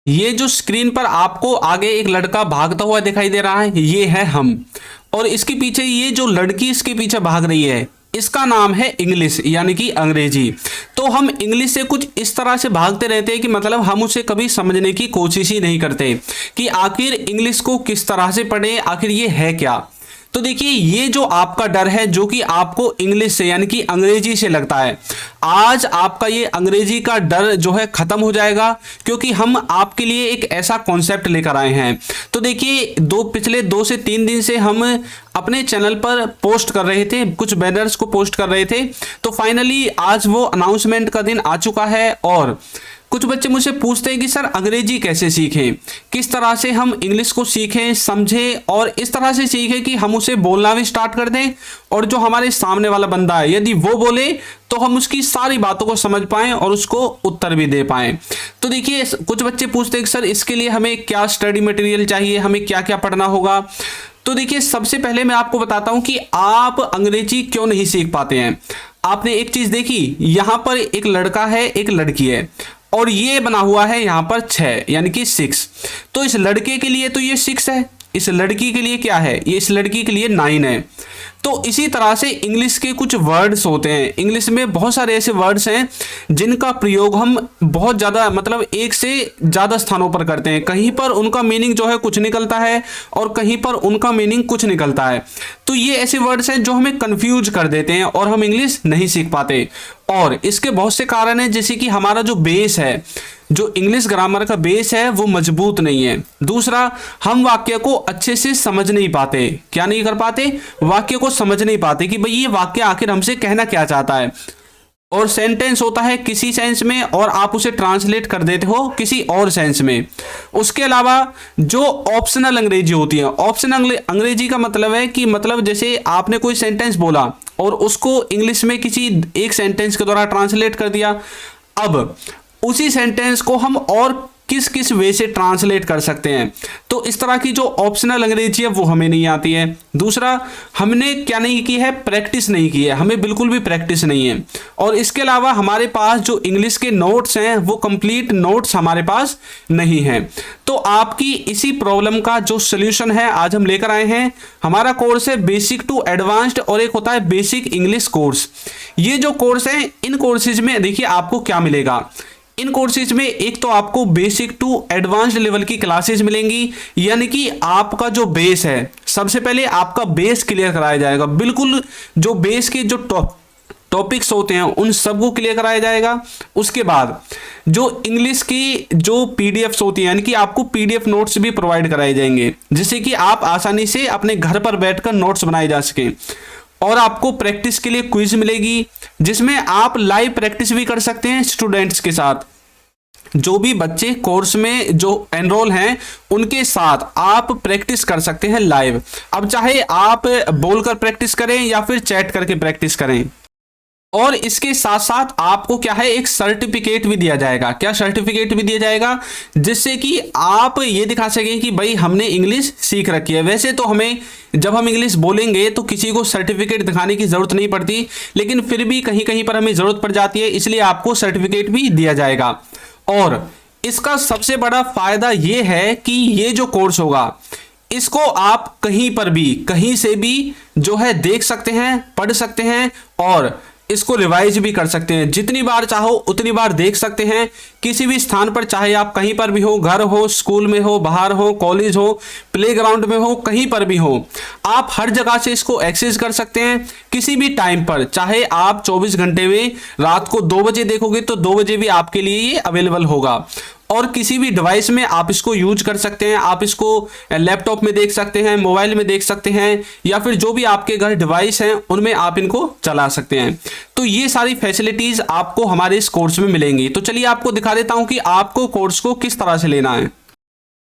ये जो स्क्रीन पर आपको आगे एक लड़का भागता हुआ दिखाई दे रहा है, ये है हम। और इसके पीछे ये जो लड़की इसके पीछे भाग रही है, इसका नाम है इंग्लिश, यानी कि अंग्रेजी। तो हम इंग्लिश से कुछ इस तरह से भागते रहते हैं कि मतलब हम उसे कभी समझने की कोशिश ही नहीं करते कि आखिर इंग्लिश को किस तरह से पढ़ें, आखिर ये है क्या। तो देखिए, ये जो आपका डर है जो कि आपको इंग्लिश से यानी कि अंग्रेजी से लगता है, आज आपका ये अंग्रेजी का डर जो है खत्म हो जाएगा, क्योंकि हम आपके लिए एक ऐसा कॉन्सेप्ट लेकर आए हैं। तो देखिए, पिछले 2 से 3 दिन से हम अपने चैनल पर पोस्ट कर रहे थे, कुछ बैनर्स को पोस्ट कर रहे थे। तो फाइनली आज वो अनाउंसमेंट का दिन आ चुका है। और कुछ बच्चे मुझसे पूछते हैं कि सर अंग्रेजी कैसे सीखें, किस तरह से हम इंग्लिश को सीखें, समझें और इस तरह से सीखें कि हम उसे बोलना भी स्टार्ट कर दें, और जो हमारे सामने वाला बंदा है यदि वो बोले तो हम उसकी सारी बातों को समझ पाएं और उसको उत्तर भी दे पाएं। तो देखिए, कुछ बच्चे पूछते हैं कि सर इसके लिए हमें क्या स्टडी मटेरियल चाहिए, हमें क्या क्या पढ़ना होगा। तो देखिए, सबसे पहले मैं आपको बताता हूं कि आप अंग्रेजी क्यों नहीं सीख पाते हैं। आपने एक चीज देखी, यहां पर एक लड़का है, एक लड़की है, और ये बना हुआ है यहां पर 6 यानी कि 6। तो इस लड़के के लिए तो ये 6 है, इस लड़की के लिए क्या है, ये इस लड़की के लिए 9 है। तो इसी तरह से इंग्लिश के कुछ वर्ड्स होते हैं, इंग्लिश में बहुत सारे ऐसे वर्ड्स हैं जिनका प्रयोग हम बहुत ज़्यादा मतलब एक से ज़्यादा स्थानों पर करते हैं। कहीं पर उनका मीनिंग जो है कुछ निकलता है और कहीं पर उनका मीनिंग कुछ निकलता है। तो ये ऐसे वर्ड्स हैं जो हमें कंफ्यूज कर देते हैं और हम इंग्लिश नहीं सीख पाते। और इसके बहुत से कारण हैं, जैसे कि हमारा जो बेस है, जो इंग्लिश ग्रामर का बेस है वो मजबूत नहीं है। दूसरा, हम वाक्य को अच्छे से समझ नहीं पाते। क्या नहीं कर पाते? वाक्य को समझ नहीं पाते कि भाई ये वाक्य आखिर हमसे कहना क्या चाहता है। और सेंटेंस होता है किसी सेंस में और आप उसे ट्रांसलेट कर देते हो किसी और सेंस में। उसके अलावा जो ऑप्शनल अंग्रेजी होती है, ऑप्शनल अंग्रेजी का मतलब है कि मतलब जैसे आपने कोई सेंटेंस बोला और उसको इंग्लिश में किसी एक सेंटेंस के द्वारा ट्रांसलेट कर दिया। अब उसी सेंटेंस को हम और किस किस वे से ट्रांसलेट कर सकते हैं। तो इस तरह की जो ऑप्शनल अंग्रेजी है वो हमें नहीं आती है। दूसरा, हमने क्या नहीं की है, प्रैक्टिस नहीं की है, हमें बिल्कुल भी प्रैक्टिस नहीं है। और इसके अलावा हमारे पास जो इंग्लिश के नोट्स हैं वो कंप्लीट नोट्स हमारे पास नहीं हैं। तो आपकी इसी प्रॉब्लम का जो सोल्यूशन है आज हम लेकर आए हैं। हमारा कोर्स है बेसिक टू एडवांस्ड और एक होता है बेसिक इंग्लिश कोर्स। ये जो कोर्स है, इन कोर्सेज में देखिए आपको क्या मिलेगा। इन कोर्सेज में एक तो आपको बेसिक टू एडवांस्ड लेवल की क्लासेस मिलेंगी, यानी कि आपका जो बेस है, सबसे पहले आपका बेस क्लियर कराया जाएगा। बिल्कुल जो बेस के जो टॉपिक्स होते हैं उन सबको क्लियर कराया जाएगा। उसके बाद जो इंग्लिश की जो पीडीएफ्स होती हैं, यानी कि आपको पीडीएफ नोट्स भी प्रोवाइड कराए जाएंगे, जिससे कि आप आसानी से अपने घर पर बैठकर नोट्स बनाए जा सकें। और आपको प्रैक्टिस के लिए क्विज मिलेगी, जिसमें आप लाइव प्रैक्टिस भी कर सकते हैं स्टूडेंट्स के साथ। जो भी बच्चे कोर्स में जो एनरोल हैं उनके साथ आप प्रैक्टिस कर सकते हैं लाइव। अब चाहे आप बोलकर प्रैक्टिस करें या फिर चैट करके प्रैक्टिस करें। और इसके साथ साथ आपको क्या है, एक सर्टिफिकेट भी दिया जाएगा। क्या सर्टिफिकेट भी दिया जाएगा? जिससे कि आप ये दिखा सकें कि भाई हमने इंग्लिश सीख रखी है। वैसे तो हमें जब हम इंग्लिश बोलेंगे तो किसी को सर्टिफिकेट दिखाने की ज़रूरत नहीं पड़ती, लेकिन फिर भी कहीं कहीं पर हमें ज़रूरत पड़ जाती है, इसलिए आपको सर्टिफिकेट भी दिया जाएगा। और इसका सबसे बड़ा फायदा ये है कि ये जो कोर्स होगा इसको आप कहीं पर भी कहीं से भी जो है देख सकते हैं, पढ़ सकते हैं और इसको रिवाइज भी कर सकते हैं। जितनी बार चाहो उतनी बार देख सकते हैं, किसी भी स्थान पर, चाहे आप कहीं पर भी हो, घर हो, स्कूल में हो, बाहर हो, कॉलेज हो, प्लेग्राउंड में हो, कहीं पर भी हो, आप हर जगह से इसको एक्सेस कर सकते हैं किसी भी टाइम पर। चाहे आप 24 घंटे में रात को 2 बजे देखोगे तो 2 बजे भी आपके लिए ये अवेलेबल होगा। और किसी भी डिवाइस में आप इसको यूज कर सकते हैं। आप इसको लैपटॉप में देख सकते हैं, मोबाइल में देख सकते हैं, या फिर जो भी आपके घर डिवाइस हैं उनमें आप इनको चला सकते हैं। तो ये सारी फैसिलिटीज आपको हमारे इस कोर्स में मिलेंगी। तो चलिए आपको दिखा देता हूं कि आपको कोर्स को किस तरह से लेना है।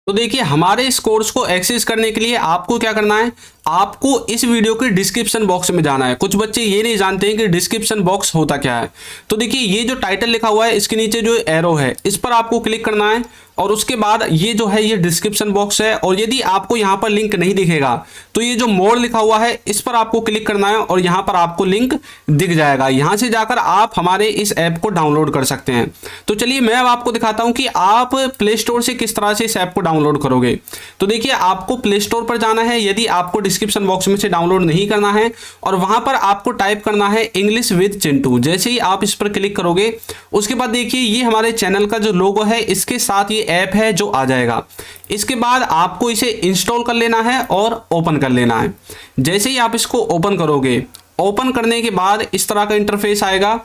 तो देखिए, हमारे इस कोर्स को एक्सेस करने के लिए आपको क्या करना है, आपको इस वीडियो के डिस्क्रिप्शन बॉक्स में जाना है। कुछ बच्चे ये नहीं जानते हैं कि डिस्क्रिप्शन बॉक्स होता क्या है। तो देखिए ये जो टाइटल लिखा हुआ है इसके नीचे जो एरो है इस पर आपको क्लिक करना है और उसके बाद ये जो है ये डिस्क्रिप्शन बॉक्स है। और यदि आपको यहाँ पर लिंक नहीं दिखेगा तो ये जो मोर लिखा हुआ है इस पर आपको क्लिक करना है और यहाँ पर आपको लिंक दिख जाएगा। यहाँ से जाकर आप हमारे इस ऐप को डाउनलोड कर सकते हैं। तो चलिए मैं अब आपको दिखाता हूँ कि आप प्ले स्टोर से किस तरह से इस ऐप को डाउनलोड करोगे। तो देखिए आपको प्ले स्टोर पर जाना है, यदि आपको डिस्क्रिप्शन बॉक्स में से डाउनलोड नहीं करना है, और वहाँ पर आपको टाइप करना है इंग्लिश विद चिंटू। जैसे ही आप इस पर क्लिक करोगे उसके बाद देखिए ये हमारे चैनल का जो लोगो है इसके साथ ये ऐप है जो आ जाएगा। इसके बाद आपको इसे इंस्टॉल कर लेना है और ओपन कर लेना है। जैसे ही आप इसको ओपन करोगे, ओपन करने के बाद इस तरह का इंटरफेस आएगा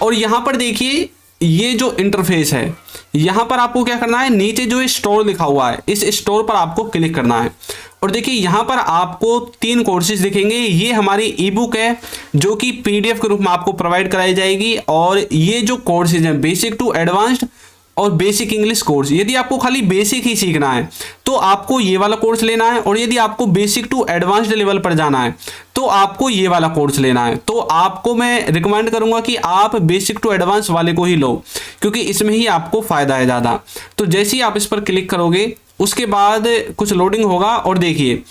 और यहाँ पर देखिए ये जो इंटरफेस है यहाँ पर आपको क्या करना है, नीचे जो स्टोर लिखा हुआ है इस स्टोर पर आपको क्लिक करना है। और देखिए यहाँ पर आपको 3 कोर्सेज दिखेंगे। ये हमारी ई बुक है जो कि PDF के रूप में आपको प्रोवाइड कराई जाएगी। और ये जो कोर्सेज हैं बेसिक टू एडवांस्ड और बेसिक इंग्लिश कोर्स, यदि आपको खाली बेसिक ही सीखना है तो आपको ये वाला कोर्स लेना है, और यदि आपको बेसिक टू एडवांस्ड लेवल पर जाना है तो आपको ये वाला कोर्स लेना है। तो आपको मैं रिकमेंड करूंगा कि आप बेसिक टू एडवांस वाले को ही लो, क्योंकि इसमें ही आपको फ़ायदा है ज़्यादा। तो जैसे ही आप इस पर क्लिक करोगे उसके बाद कुछ लोडिंग होगा और देखिए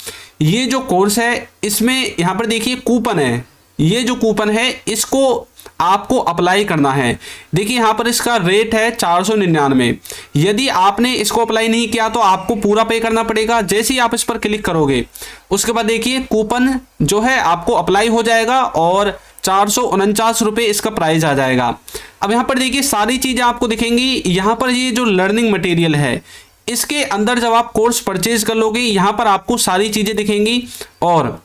ये जो कोर्स है इसमें यहाँ पर देखिए कूपन है। ये जो कूपन है इसको आपको अप्लाई करना है। देखिए यहाँ पर इसका रेट है 499। यदि आपने इसको अप्लाई नहीं किया तो आपको पूरा पे करना पड़ेगा। जैसे ही आप इस पर क्लिक करोगे उसके बाद देखिए कूपन जो है आपको अप्लाई हो जाएगा और 449 रुपये इसका प्राइस आ जाएगा। अब यहाँ पर देखिए सारी चीज़ें आपको दिखेंगी। यहाँ पर ये जो लर्निंग मटेरियल है इसके अंदर जब आप कोर्स परचेज कर लोगे यहाँ पर आपको सारी चीज़ें दिखेंगी। और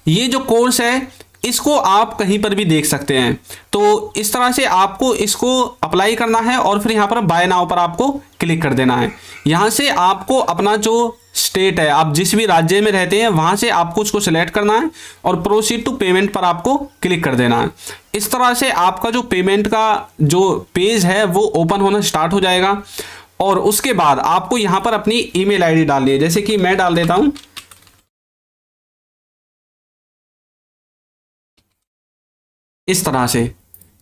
ये जो कोर्स है इसको आप कहीं पर भी देख सकते हैं। तो इस तरह से आपको इसको अप्लाई करना है और फिर यहाँ पर बाय नाउ पर आपको क्लिक कर देना है। यहाँ से आपको अपना जो स्टेट है, आप जिस भी राज्य में रहते हैं वहाँ से आपको उसको सिलेक्ट करना है और प्रोसीड टू पेमेंट पर आपको क्लिक कर देना है। इस तरह से आपका जो पेमेंट का जो पेज है वो ओपन होना स्टार्ट हो जाएगा। और उसके बाद आपको यहाँ पर अपनी ईमेल आईडी डालनी है। जैसे कि मैं डाल देता हूँ इस तरह से।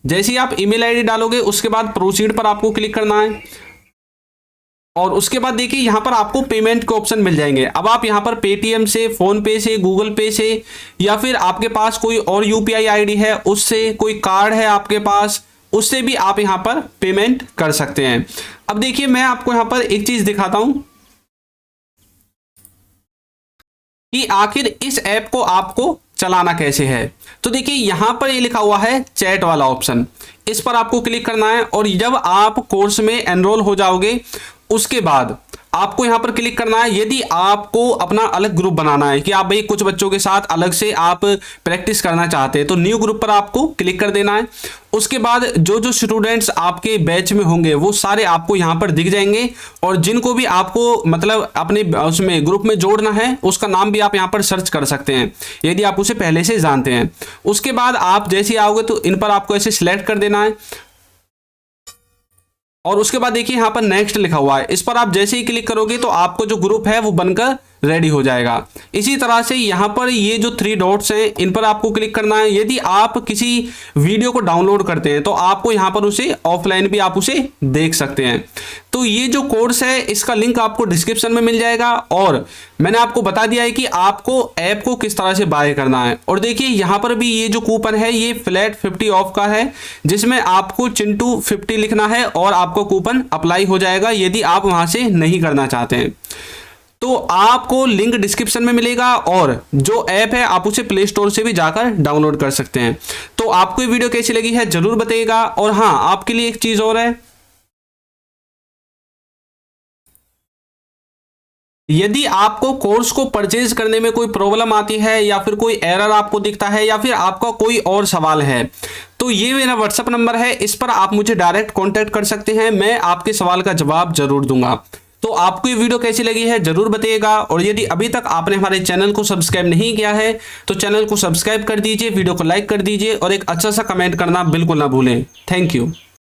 जैसे ही आप ईमेल आईडी डालोगे उसके बाद प्रोसीड पर आपको क्लिक करना है और उसके बाद देखिए यहाँ पर आपको पेमेंट के ऑप्शन मिल जाएंगे। अब आप यहाँ पर पेटीएम से, फोन पे से, गूगल पे से, या फिर आपके पास कोई और यूपीआई आईडी है उससे, कोई कार्ड है आपके पास उससे भी आप यहाँ पर पेमेंट कर सकते हैं। अब देखिए मैं आपको यहाँ पर एक चीज दिखाता हूं कि आखिर इस ऐप को आपको चलाना कैसे है। तो देखिए यहाँ पर ये लिखा हुआ है चैट वाला ऑप्शन, इस पर आपको क्लिक करना है। और जब आप कोर्स में एनरोल हो जाओगे उसके बाद आपको यहाँ पर क्लिक करना है। यदि आपको अपना अलग ग्रुप बनाना है कि आप भाई कुछ बच्चों के साथ अलग से आप प्रैक्टिस करना चाहते हैं तो न्यू ग्रुप पर आपको क्लिक कर देना है। उसके बाद जो जो स्टूडेंट्स आपके बैच में होंगे वो सारे आपको यहाँ पर दिख जाएंगे। और जिनको भी आपको मतलब अपने उसमें ग्रुप में जोड़ना है उसका नाम भी आप यहाँ पर सर्च कर सकते हैं यदि आप उसे पहले से जानते हैं। उसके बाद आप जैसे ही आओगे तो इन पर आपको ऐसे सिलेक्ट कर देना है। और उसके बाद देखिए यहाँ पर नेक्स्ट लिखा हुआ है, इस पर आप जैसे ही क्लिक करोगे तो आपको जो ग्रुप है वो बनकर रेडी हो जाएगा। इसी तरह से यहाँ पर ये जो 3 डॉट्स हैं इन पर आपको क्लिक करना है। यदि आप किसी वीडियो को डाउनलोड करते हैं तो आपको यहाँ पर उसे ऑफलाइन भी आप उसे देख सकते हैं। तो ये जो कोर्स है इसका लिंक आपको डिस्क्रिप्शन में मिल जाएगा और मैंने आपको बता दिया है कि आपको ऐप को किस तरह से बाय करना है। और देखिए यहाँ पर भी ये जो कूपन है ये फ्लैट 50 ऑफ का है जिसमें आपको चिंटू 50 लिखना है और आपको कूपन अप्लाई हो जाएगा यदि आप वहाँ से नहीं करना चाहते हैं। तो आपको लिंक डिस्क्रिप्शन में मिलेगा और जो ऐप है आप उसे प्ले स्टोर से भी जाकर डाउनलोड कर सकते हैं। तो आपको ये वीडियो कैसी लगी है जरूर बताइएगा। और हाँ, आपके लिए एक चीज और है, यदि आपको कोर्स को परचेज करने में कोई प्रॉब्लम आती है या फिर कोई एरर आपको दिखता है या फिर आपका कोई और सवाल है तो ये मेरा व्हाट्सएप नंबर है, इस पर आप मुझे डायरेक्ट कांटेक्ट कर सकते हैं। मैं आपके सवाल का जवाब जरूर दूंगा। तो आपको ये वीडियो कैसी लगी है जरूर बताइएगा। और यदि अभी तक आपने हमारे चैनल को सब्सक्राइब नहीं किया है तो चैनल को सब्सक्राइब कर दीजिए, वीडियो को लाइक कर दीजिए और एक अच्छा सा कमेंट करना बिल्कुल ना भूलें। Thank you.